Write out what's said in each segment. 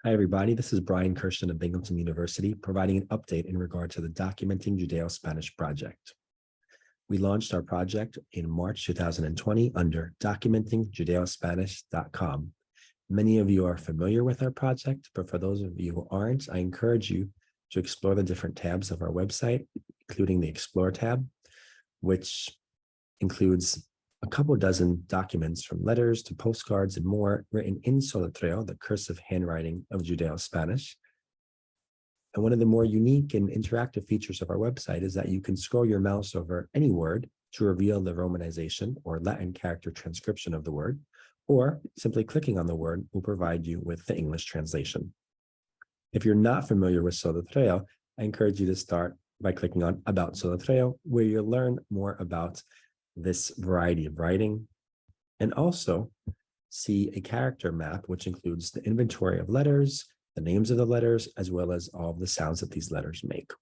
Hi, everybody. This is Brian Kirsten of Binghamton University, providing an update in regard to the Documenting Judeo-Spanish project. We launched our project in March 2020 under documentingjudeospanish.com. Many of you are familiar with our project, but for those of you who aren't, I encourage you to explore the different tabs of our website, including the Explore tab, which includes a couple dozen documents from letters to postcards and more written in Solitreo, the cursive handwriting of Judeo-Spanish. And one of the more unique and interactive features of our website is that you can scroll your mouse over any word to reveal the Romanization or Latin character transcription of the word, or simply clicking on the word will provide you with the English translation. If you're not familiar with Solitreo, I encourage you to start by clicking on About Solitreo, where you'll learn more about this variety of writing, and also see a character map, which includes the inventory of letters, the names of the letters, as well as all of the sounds that these letters make.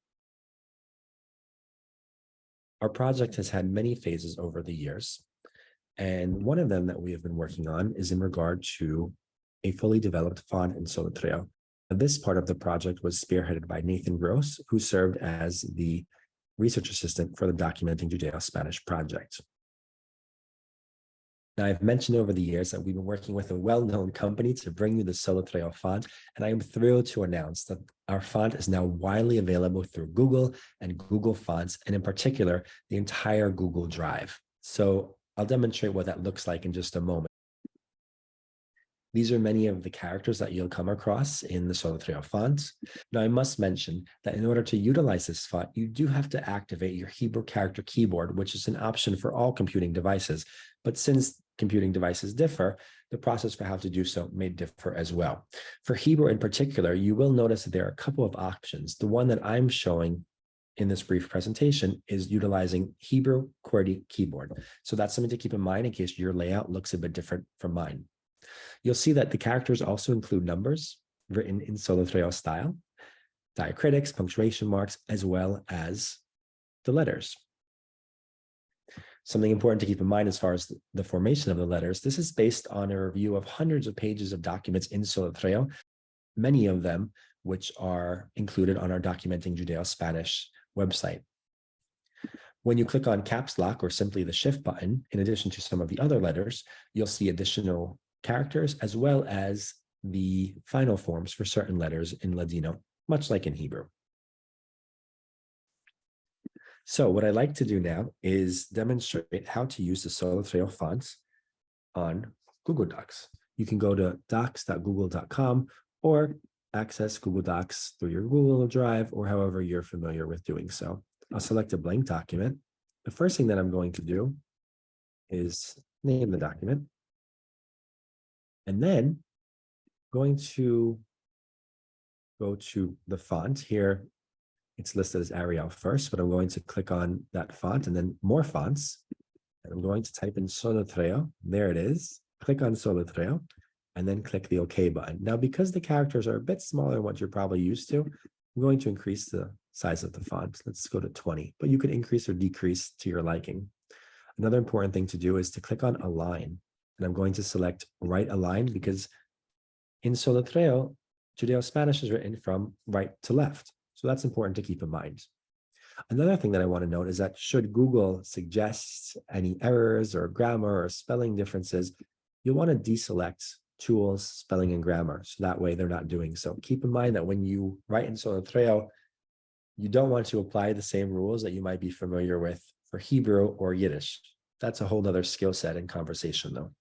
Our project has had many phases over the years, and one of them that we have been working on is in regard to a fully developed font in Solitreo. This part of the project was spearheaded by Nathan Gross, who served as the research assistant for the Documenting Judeo-Spanish project. Now, I've mentioned over the years that we've been working with a well-known company to bring you the Solitreo font, and I am thrilled to announce that our font is now widely available through Google and Google Fonts, and in particular, the entire Google Drive. So I'll demonstrate what that looks like in just a moment. These are many of the characters that you'll come across in the Solitreo font. Now, I must mention that in order to utilize this font, you do have to activate your Hebrew character keyboard, which is an option for all computing devices. But since computing devices differ, the process for how to do so may differ as well. For Hebrew in particular, you will notice that there are a couple of options. The one that I'm showing in this brief presentation is utilizing Hebrew QWERTY keyboard. So that's something to keep in mind in case your layout looks a bit different from mine. You'll see that the characters also include numbers written in Solitreo style, diacritics, punctuation marks, as well as the letters. Something important to keep in mind as far as the formation of the letters, this is based on a review of hundreds of pages of documents in Solitreo, many of them which are included on our Documenting Judeo-Spanish website. When you click on caps lock or simply the shift button, in addition to some of the other letters, you'll see additional characters as well as the final forms for certain letters in Ladino, much like in Hebrew. So what I'd like to do now is demonstrate how to use the Solitreo fonts on Google Docs. You can go to docs.google.com or access Google Docs through your Google Drive or however you're familiar with doing so. I'll select a blank document. The first thing that I'm going to do is name the document. And then going to go to the font here. It's listed as Arial first, but I'm going to click on that font and then more fonts. And I'm going to type in Solitreo. There it is. Click on Solitreo and then click the OK button. Now, because the characters are a bit smaller than what you're probably used to, I'm going to increase the size of the font. Let's go to 20, but you could increase or decrease to your liking. Another important thing to do is to click on Align. And I'm going to select Right Align because in Solitreo, Judeo-Spanish is written from right to left. So that's important to keep in mind. Another thing that I want to note is that should Google suggest any errors or grammar or spelling differences, you'll want to deselect Tools, Spelling, and Grammar. So that way they're not doing so. Keep in mind that when you write in Solitreo, you don't want to apply the same rules that you might be familiar with for Hebrew or Yiddish. That's a whole other skill set in conversation, though.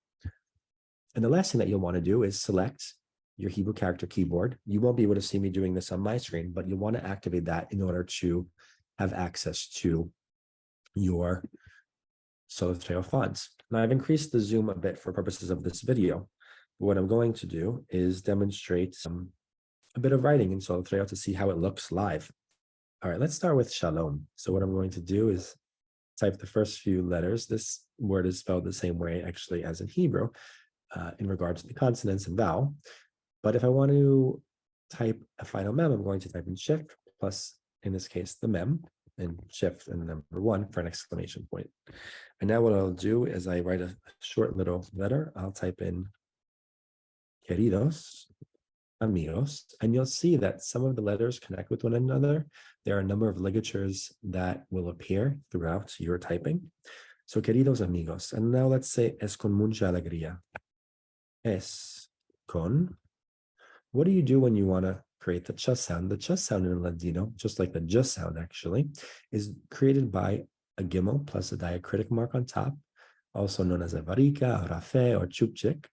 And the last thing that you'll want to do is select your Hebrew character keyboard. You won't be able to see me doing this on my screen, but you'll want to activate that in order to have access to your Solitreo fonts. Now, I've increased the zoom a bit for purposes of this video. But what I'm going to do is demonstrate a bit of writing in Solitreo to see how it looks live. All right, let's start with Shalom. So what I'm going to do is type the first few letters. This word is spelled the same way actually as in Hebrew in regards to the consonants and vowel. But if I want to type a final mem, I'm going to type in shift plus, in this case, the mem, and shift and number 1 for an exclamation point. And now what I'll do is I write a short little letter. I'll type in queridos, amigos, and you'll see that some of the letters connect with one another. There are a number of ligatures that will appear throughout your typing. So, queridos amigos, and now let's say es con mucha alegría. Es con. What do you do when you want to create the ch sound? The ch sound in Ladino, just like the j sound actually, is created by a gimel plus a diacritic mark on top, also known as a varika, rafe, or chupchik.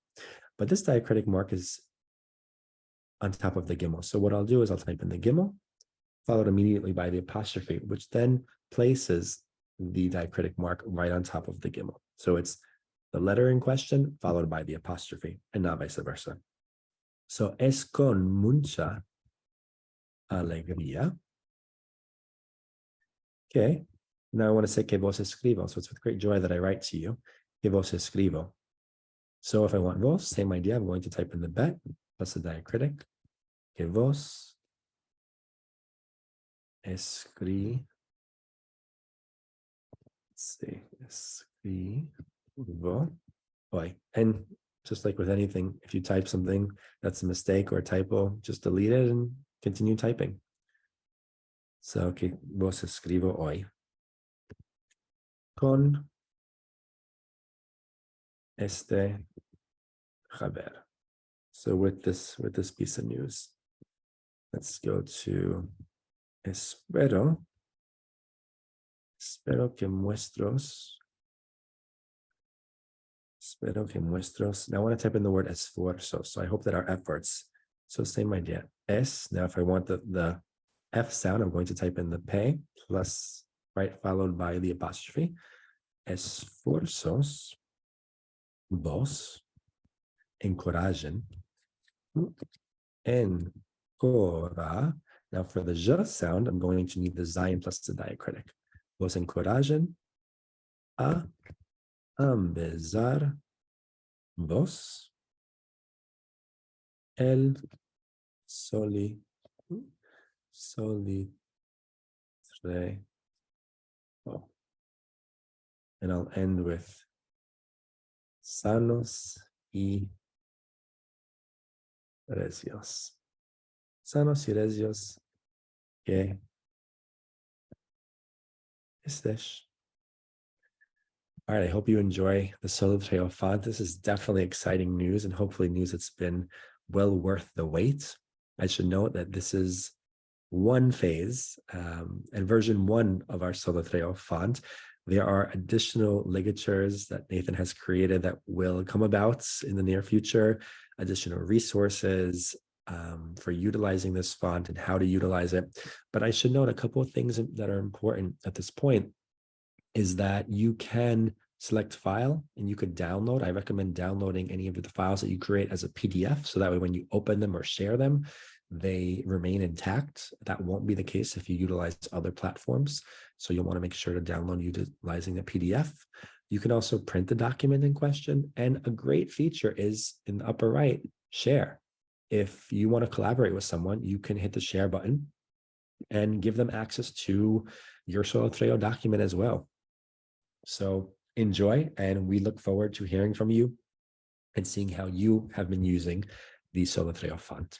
But this diacritic mark is on top of the gimel. So what I'll do is I'll type in the gimel, followed immediately by the apostrophe, which then places the diacritic mark right on top of the gimel. So it's the letter in question followed by the apostrophe, and not vice versa. So es con mucha alegría. Okay. Now I want to say que vos escribo. So it's with great joy that I write to you. Que vos escribo. So if I want vos, same idea. I'm going to type in the bet plus the diacritic. Que vos escribo. Let's see. Escribo. Boy. And just like with anything, if you type something that's a mistake or a typo, just delete it and continue typing. So, que vos escribo hoy. Con este haber. So with this piece of news, let's go to espero que muestros. Now I want to type in the word esfuerzo. So I hope that our efforts. So same idea. Es. Now if I want the F sound, I'm going to type in the P plus, right, followed by the apostrophe. Esfuerzos vos encorajen. Encora. Now for the j sound, I'm going to need the zayin plus the diacritic. Vos encorajen a empezar vos el solitreo. And I'll end with sanos y recios. Sanos y recios que estés. All right, I hope you enjoy the Solitreo font. This is definitely exciting news, and hopefully news that's been well worth the wait. I should note that this is one phase and version 1 of our Solitreo font. There are additional ligatures that Nathan has created that will come about in the near future, additional resources for utilizing this font and how to utilize it. But I should note a couple of things that are important at this point is that you can select file and you could download. I recommend downloading any of the files that you create as a PDF. So that way, when you open them or share them, they remain intact. That won't be the case if you utilize other platforms. So you'll want to make sure to download utilizing the PDF. You can also print the document in question. And a great feature is in the upper right, share. If you want to collaborate with someone, you can hit the share button and give them access to your Solitreo document as well. So enjoy, and we look forward to hearing from you and seeing how you have been using the Solitreo font.